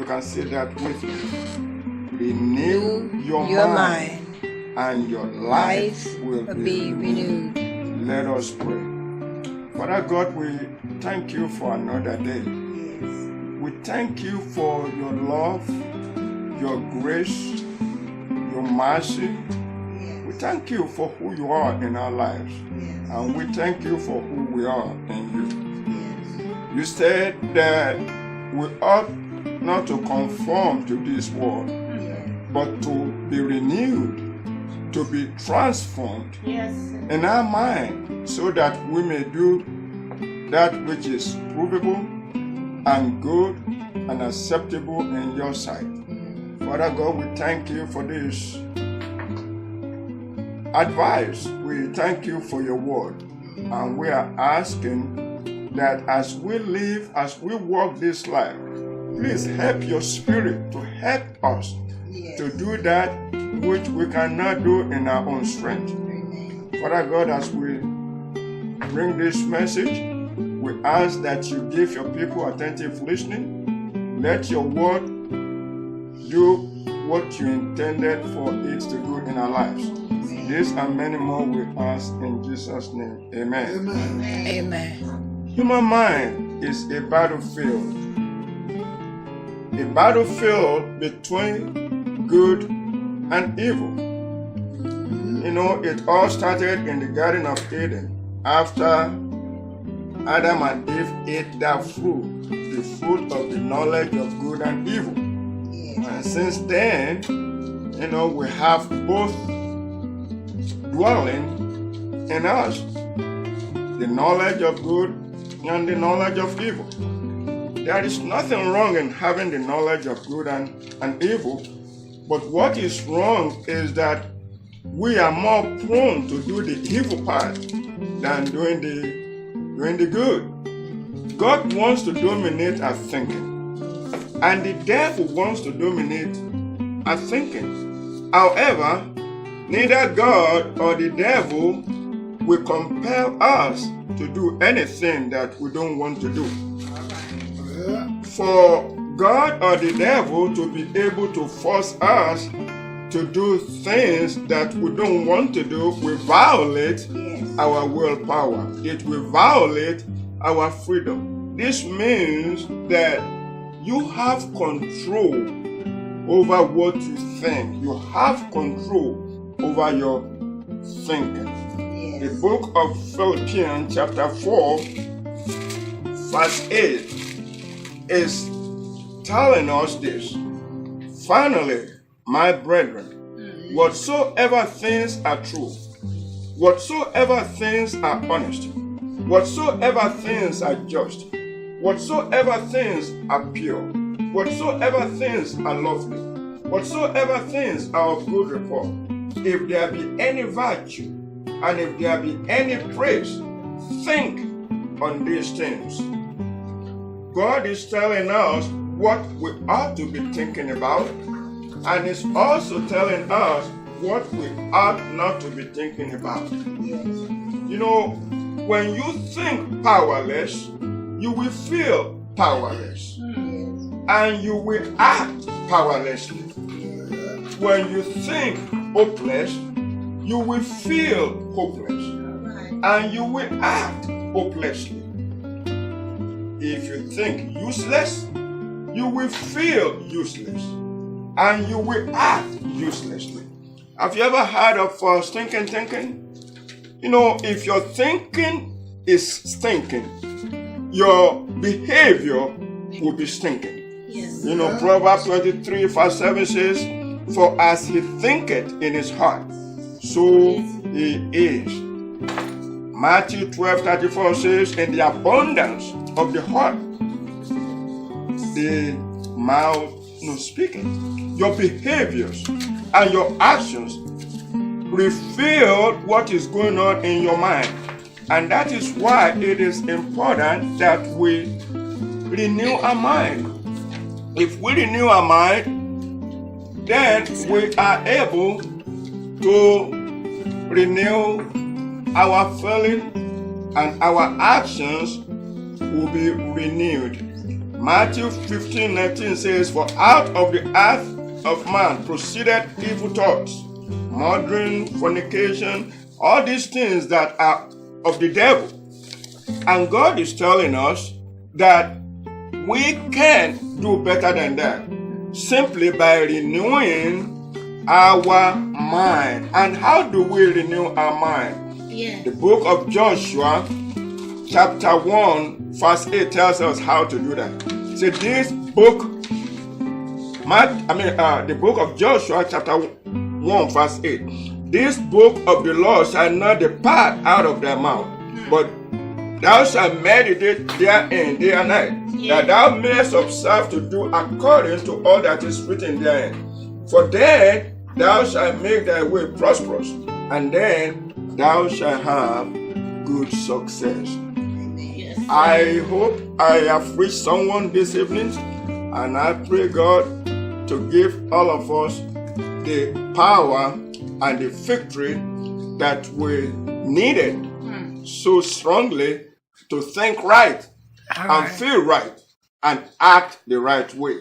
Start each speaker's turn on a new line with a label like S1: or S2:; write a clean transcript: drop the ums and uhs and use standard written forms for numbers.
S1: can say that with me. Renew your mind, and your life will be renewed. Let us pray. Father God, we thank you for another day. We thank you for your love, your grace, your mercy. We thank you for who you are in our lives. And we thank you for who we are in you. You said that we ought not to conform to this world, but to be renewed, to be transformed in our mind, so that we may do that which is provable and good and acceptable in your sight. Father God, we thank you for this advice. We thank you for your word. And we are asking that as we live, as we walk this life, please help your spirit to help us to do that which we cannot do in our own strength. Father God, as we bring this message, we ask that you give your people attentive listening. Let your word do what you intended for it to do in our lives. This and many more we ask in Jesus' name. Amen.
S2: Amen.
S1: Human mind is a battlefield. A battlefield between good and evil. You know, it all started in the Garden of Eden after Adam and Eve ate that fruit, the fruit of the knowledge of good and evil. And since then, you know, we have both dwelling in us, the knowledge of good and the knowledge of evil. There is nothing wrong in having the knowledge of good and evil, but what is wrong is that we are more prone to do the evil part than doing the good. God wants to dominate our thinking, and the devil wants to dominate our thinking. However, neither God or the devil will compel us to do anything that we don't want to do. For God or the devil to be able to force us to do things that we don't want to do will violate our willpower. It will violate our freedom. This means that you have control over what you think. You have control over your thinking. The book of Philippians chapter 4 verse 8 is telling us this. Finally, my brethren, whatsoever things are true, whatsoever things are honest, whatsoever things are just, whatsoever things are pure, whatsoever things are lovely, whatsoever things are of good report, if there be any virtue, and if there be any praise, think on these things. God is telling us what we ought to be thinking about, and is also telling us what we ought not to be thinking about. You know, when you think powerless, you will feel powerless, and you will act powerlessly. When you think hopeless, you will feel hopeless, and you will act hopelessly. If you think useless, you will feel useless, and you will act uselessly. Have you ever heard of stinking thinking? You know, if your thinking is stinking, your behavior will be stinking. You know, Proverbs 23 verse 7 says, for as he thinketh in his heart, so he is. Matthew 12:34 says, in the abundance of the heart, the mouth speaking. Your behaviors and your actions reveal what is going on in your mind. And that is why it is important that we renew our mind. If we renew our mind, then we are able to renew our feeling, and our actions will be renewed. Matthew 15:19 says, "For out of the earth of man proceeded evil thoughts, murdering, fornication, all these things that are of the devil." And God is telling us that we can do better than that simply by renewing our mind. And how do we renew our mind? The book of Joshua chapter 1 verse 8 tells us how to do that. So this book, the book of Joshua chapter 1 verse 8, "This book of the law shall not depart out of thy mouth, but thou shalt meditate therein day and night, that thou mayest observe to do according to all that is written therein. For then thou shalt make thy way prosperous, and then thou shalt have good success." I hope I have reached someone this evening, and I pray God to give all of us the power and the victory that we needed so strongly to think right and feel right and act the right way.